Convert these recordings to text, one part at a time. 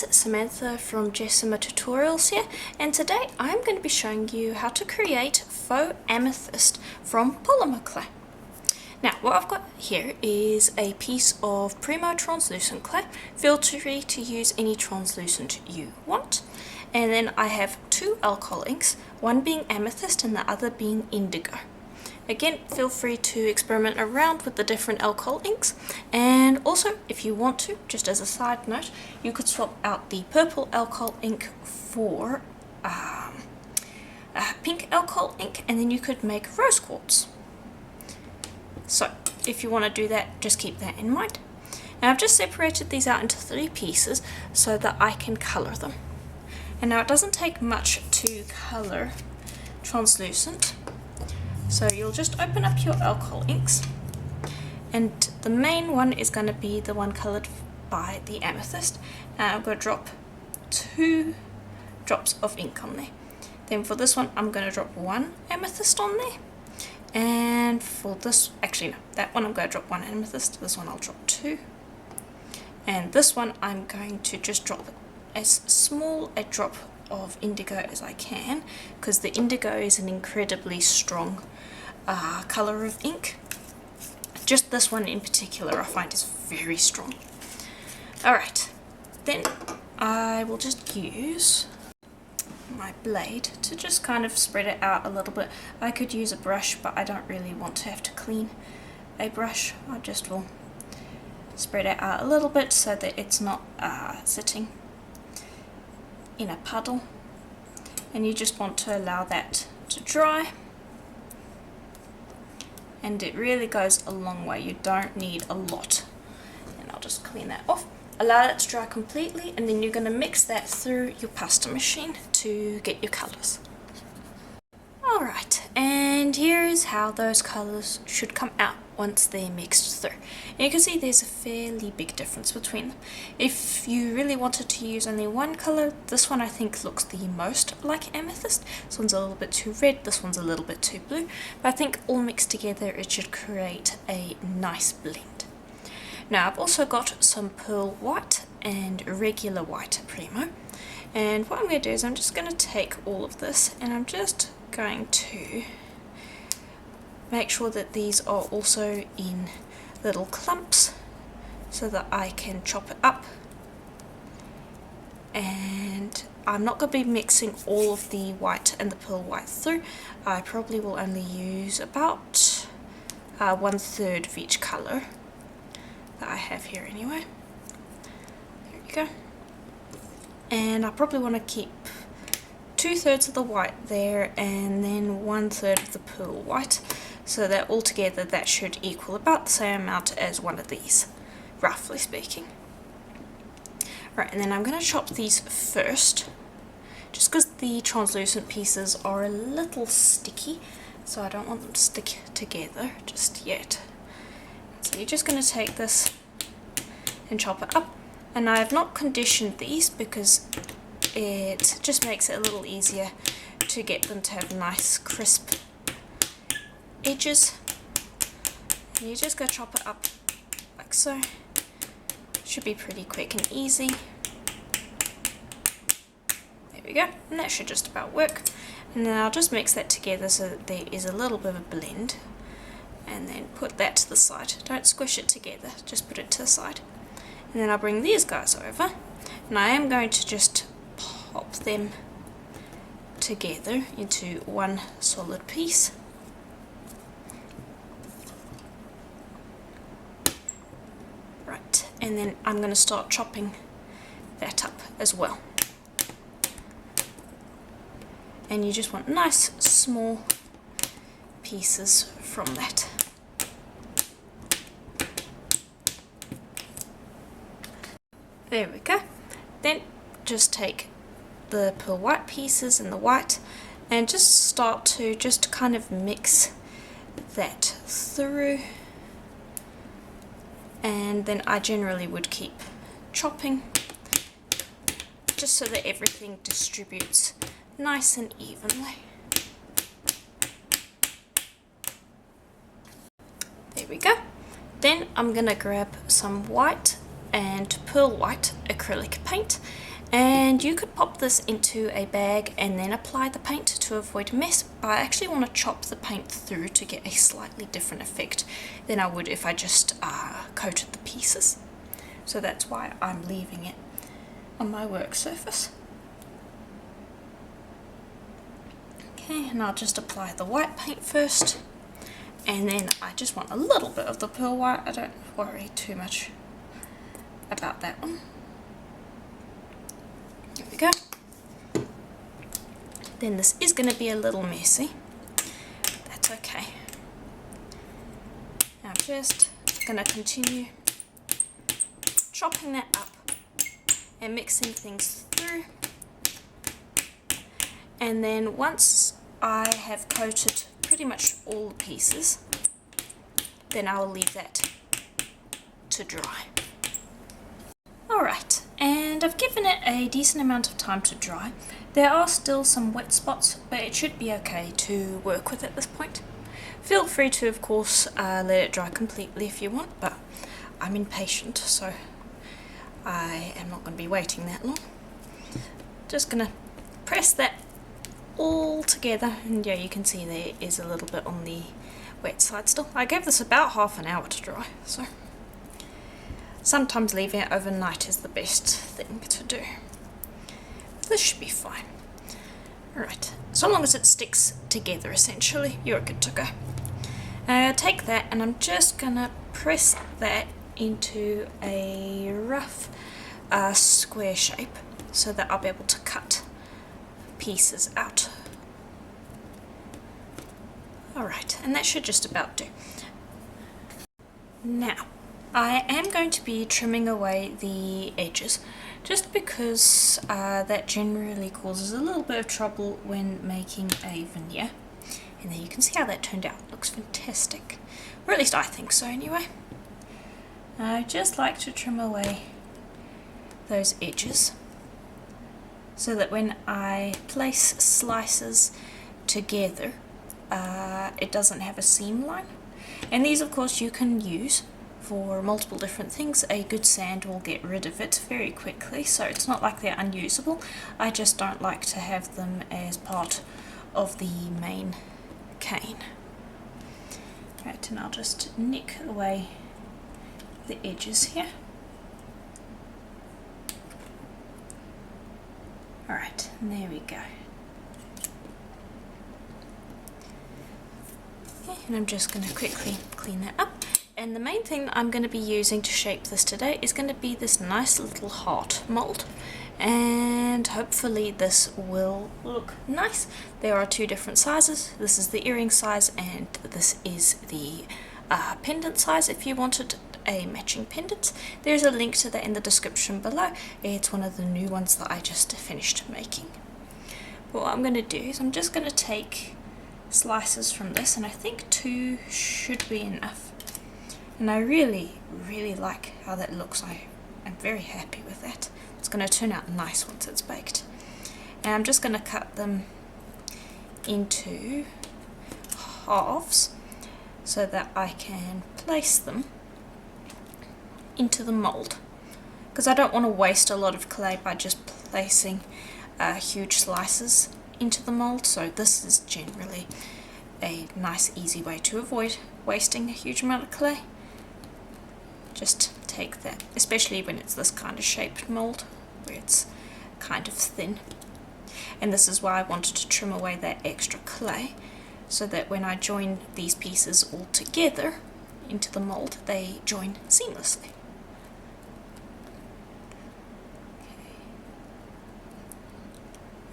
guys, Samantha from Jessima Tutorials here, and today I'm going to be showing you how to create faux amethyst from polymer clay. Now what I've got here is a piece of Primo translucent clay. Feel free to use any translucent you want. And then I have two alcohol inks, one being amethyst and the other being indigo. Again, feel free to experiment around with the different alcohol inks, and also if you want to, just as a side note, you could swap out the purple alcohol ink for a pink alcohol ink, and then you could make rose quartz. So if you want to do that, just keep that in mind. Now I've just separated these out into 3 pieces so that I can colour them. And now it doesn't take much to colour translucent. So you'll just open up your alcohol inks, and the main one is going to be the one coloured by the amethyst, and I'm going to drop 2 drops of ink on there. Then for this one I'm going to drop 1 amethyst on there, and for this, actually no, that one I'm going to drop 1 amethyst, this one I'll drop 2, and this one I'm going to just drop as small a drop of indigo as I can, because the indigo is an incredibly strong colour of ink. Just this one in particular I find is very strong. Alright, then I will just use my blade to just kind of spread it out a little bit. I could use a brush, but I don't really want to have to clean a brush. I just will spread it out a little bit so that it's not sitting in a puddle, and you just want to allow that to dry, and it really goes a long way. You don't need a lot. And I'll just clean that off, allow that to dry completely, and then you're going to mix that through your pasta machine to get your colours. Alright, and here is how those colours should come out once they're mixed through. And you can see there's a fairly big difference between them. If you really wanted to use only one colour, this one I think looks the most like amethyst. This one's a little bit too red, this one's a little bit too blue, but I think all mixed together it should create a nice blend. Now I've also got some pearl white and regular white Primo, and what I'm going to do is I'm just going to take all of this, and I'm just going to make sure that these are also in little clumps so that I can chop it up. And I'm not going to be mixing all of the white and the pearl white through. I probably will only use about 1/3 of each colour that I have here anyway. There you go. And I probably want to keep 2/3 of the white there, and then 1/3 of the pearl white, so that altogether that should equal about the same amount as one of these, roughly speaking. Right, and then I'm going to chop these first, just because the translucent pieces are a little sticky, so I don't want them to stick together just yet. So you're just going to take this and chop it up, and I have not conditioned these because it just makes it a little easier to get them to have nice crisp edges. And you just go chop it up like so. Should be pretty quick and easy. There we go, and that should just about work. And then I'll just mix that together so that there is a little bit of a blend, and then put that to the side. Don't squish it together, just put it to the side. And then I'll bring these guys over, and I am going to just pop them together into one solid piece. Right, and then I'm going to start chopping that up as well. And you just want nice small pieces from that. There we go. Then just take the pearl white pieces and the white, and just start to just kind of mix that through, and then I generally would keep chopping just so that everything distributes nice and evenly. There we go. Then I'm going to grab some white and pearl white acrylic paint, And you could pop this into a bag and then apply the paint to avoid a mess, but I actually want to chop the paint through to get a slightly different effect than I would if I just coated the pieces. So that's why I'm leaving it on my work surface. Okay, and I'll just apply the white paint first, and then I just want a little bit of the pearl white. I don't worry too much about that one. There we go. Then this is going to be a little messy. That's okay. Now I'm just going to continue chopping that up and mixing things through. And then once I have coated pretty much all the pieces, then I will leave that to dry. Alright, and I've given it a decent amount of time to dry. There are still some wet spots, but it should be okay to work with at this point. Feel free to, of course, let it dry completely if you want, but I'm impatient, so I am not going to be waiting that long. Just going to press that all together, and yeah, you can see there is a little bit on the wet side still. I gave this about half an hour to dry, so sometimes leaving it overnight is the best thing to do. This should be fine. Alright, so long as it sticks together essentially, you're good to go. Take that, and I'm just gonna press that into a rough square shape so that I'll be able to cut pieces out. Alright, and that should just about do. Now, I am going to be trimming away the edges just because that generally causes a little bit of trouble when making a veneer. And there you can see how that turned out. It looks fantastic. Or at least I think so anyway. I just like to trim away those edges so that when I place slices together, it doesn't have a seam line. And these, of course, you can use for multiple different things. A good sand will get rid of it very quickly, so it's not like they're unusable. I just don't like to have them as part of the main cane. Right, and I'll just nick away the edges here. Alright, and there we go. Okay, and I'm just going to quickly clean that up. And the main thing that I'm going to be using to shape this today is going to be this nice little heart mold. And hopefully this will look nice. There are two different sizes. This is the earring size and this is the pendant size if you wanted a matching pendant. There's a link to that in the description below. It's one of the new ones that I just finished making. But what I'm going to do is I'm just going to take slices from this, and I think 2 should be enough. And I really like how that looks. I am very happy with that. It's going to turn out nice once it's baked. And I'm just going to cut them into halves so that I can place them into the mold, because I don't want to waste a lot of clay by just placing huge slices into the mold. So this is generally a nice easy way to avoid wasting a huge amount of clay. Just take that, especially when it's this kind of shaped mold where it's kind of thin. And this is why I wanted to trim away that extra clay, so that when I join these pieces all together into the mold, they join seamlessly.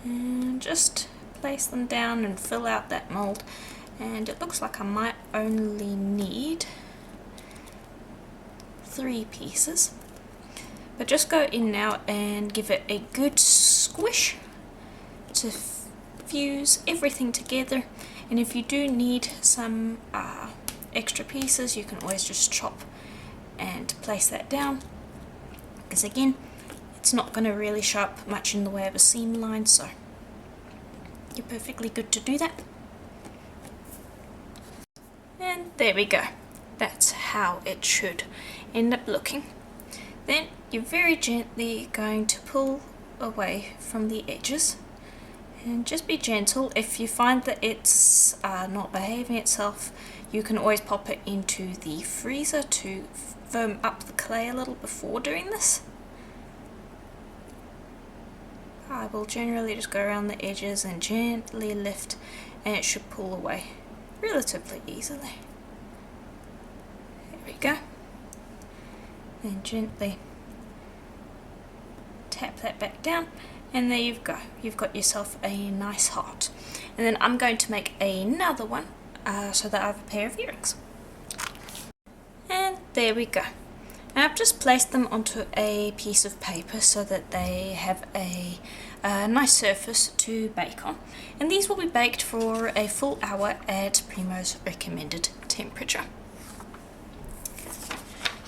And just place them down and fill out that mold. And it looks like I might only need 3 pieces, but just go in now and give it a good squish to fuse everything together. And if you do need some extra pieces, you can always just chop and place that down, because again, it's not going to really show up much in the way of a seam line, so you're perfectly good to do that. And there we go. That's how it should end up looking. Then you're very gently going to pull away from the edges. And just be gentle. If you find that it's not behaving itself, you can always pop it into the freezer to firm up the clay a little before doing this. I will generally just go around the edges and gently lift, and it should pull away relatively easily. There we go. And gently tap that back down, and there you go. You've got yourself a nice heart. And then I'm going to make another one so that I have a pair of earrings. And there we go. And I've just placed them onto a piece of paper so that they have a nice surface to bake on. And these will be baked for a full hour at Primo's recommended temperature.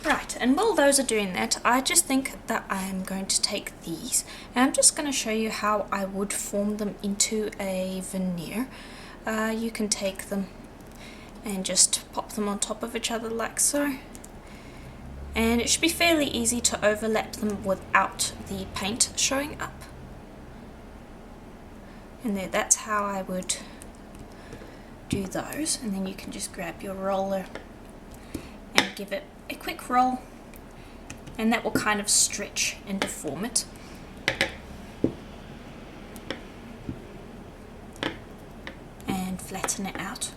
Right, and while those are doing that, I just think that I'm going to take these and I'm just going to show you how I would form them into a veneer. You can take them and just pop them on top of each other like so. And it should be fairly easy to overlap them without the paint showing up. And there, that's how I would do those. And then you can just grab your roller and give it a quick roll, and that will kind of stretch and deform it. And flatten it out.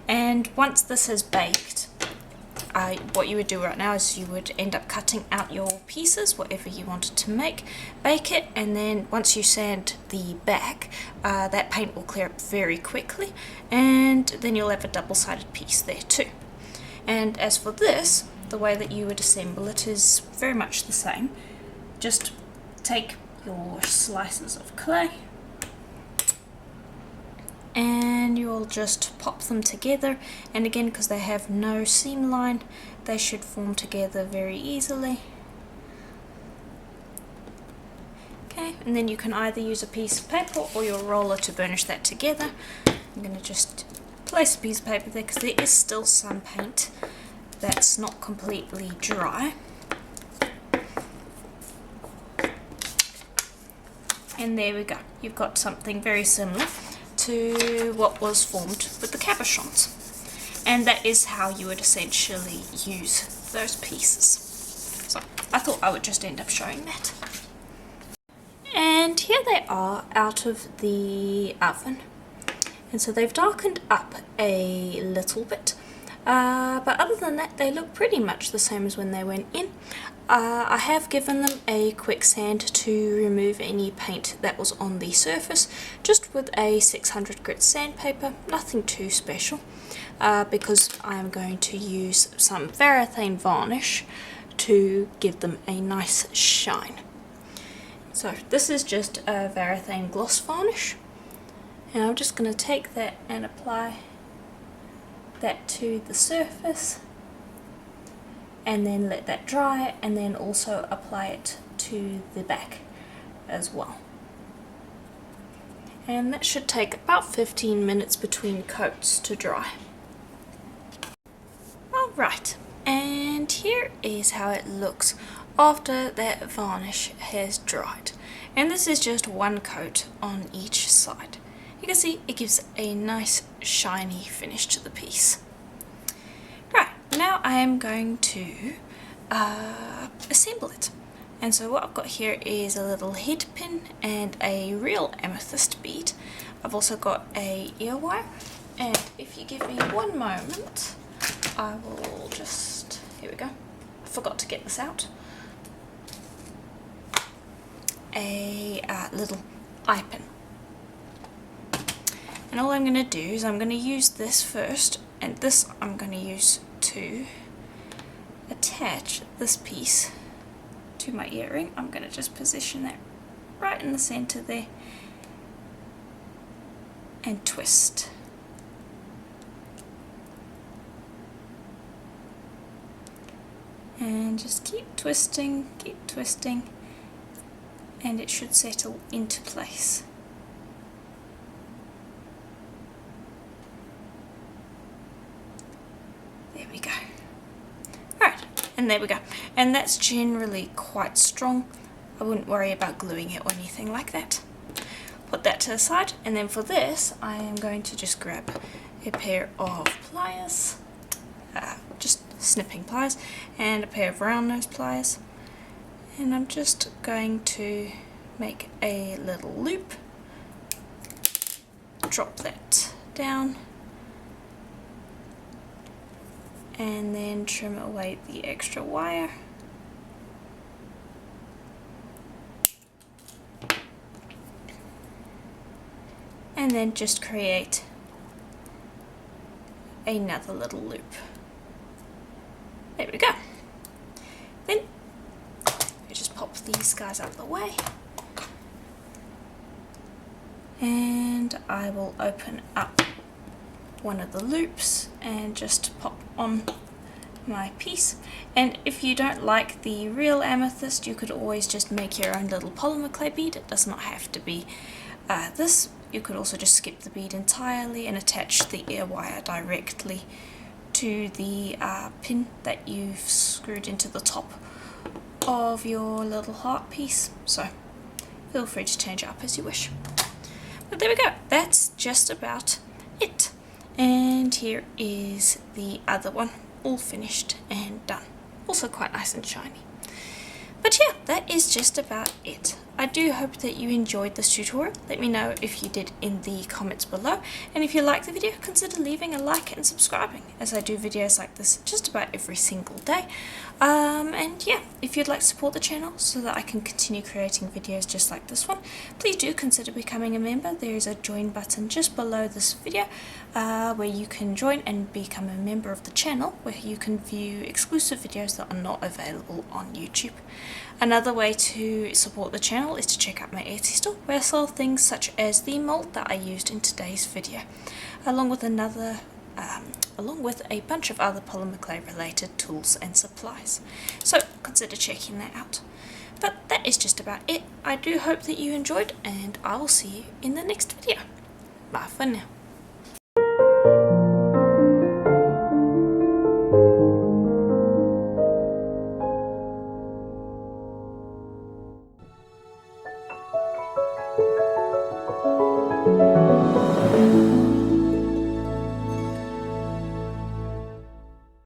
And once this has baked, what you would do right now is you would end up cutting out your pieces, whatever you wanted to make, bake it, and then once you sand the back, that paint will clear up very quickly, and then you'll have a double-sided piece there too. And as for this, the way that you would assemble it is very much the same. Just take your slices of clay and you'll just pop them together, and again, because they have no seam line, they should form together very easily. Okay, and then you can either use a piece of paper or your roller to burnish that together. I'm going to just place a piece of paper there because there is still some paint that's not completely dry. And there we go. You've got something very similar to what was formed with the cabochons. And that is how you would essentially use those pieces. So I thought I would just end up showing that. And here they are out of the oven. And so they've darkened up a little bit. But other than that, they look pretty much the same as when they went in. I have given them a quick sand to remove any paint that was on the surface, just with a 600 grit sandpaper, nothing too special, because I'm going to use some varathane varnish to give them a nice shine. So this is just a varathane gloss varnish, and I'm just going to take that and apply that to the surface, and then let that dry, and then also apply it to the back as well. And that should take about 15 minutes between coats to dry. Alright, and here is how it looks after that varnish has dried. And this is just one coat on each side. You can see it gives a nice shiny finish to the piece. Right, now I am going to assemble it. And so what I've got here is a little head pin and a real amethyst bead. I've also got a ear wire, and if you give me one moment, I will just, here we go, I forgot to get this out, a little eye pin. And all I'm going to do is I'm going to use this first, and this I'm going to use to attach this piece to my earring. I'm going to just position that right in the center there and twist. And just keep twisting, and it should settle into place. There we go. Alright, and there we go. And that's generally quite strong. I wouldn't worry about gluing it or anything like that. Put that to the side, and then for this I am going to just grab a pair of pliers, just snipping pliers, and a pair of round nose pliers, and I'm just going to make a little loop, drop that down, and then trim away the extra wire. And then just create another little loop. There we go. Then you just pop these guys out of the way, and I will open up one of the loops and just pop on my piece. And if you don't like the real amethyst, you could always just make your own little polymer clay bead. It does not have to be this. You could also just skip the bead entirely and attach the ear wire directly to the pin that you've screwed into the top of your little heart piece. So feel free to change it up as you wish. But there we go, that's just about it. And here is the other one, all finished and done. Also quite nice and shiny. But yeah, that is just about it. I do hope that you enjoyed this tutorial. Let me know if you did in the comments below. And if you liked the video, consider leaving a like and subscribing, as I do videos like this just about every single day. And yeah, if you'd like to support the channel so that I can continue creating videos just like this one, please do consider becoming a member. There is a join button just below this video where you can join and become a member of the channel, where you can view exclusive videos that are not available on YouTube. Another way to support the channel is to check out my Etsy store, where I sell things such as the mold that I used in today's video, along with a bunch of other polymer clay related tools and supplies. So consider checking that out. But that is just about it. I do hope that you enjoyed, and I will see you in the next video. Bye for now.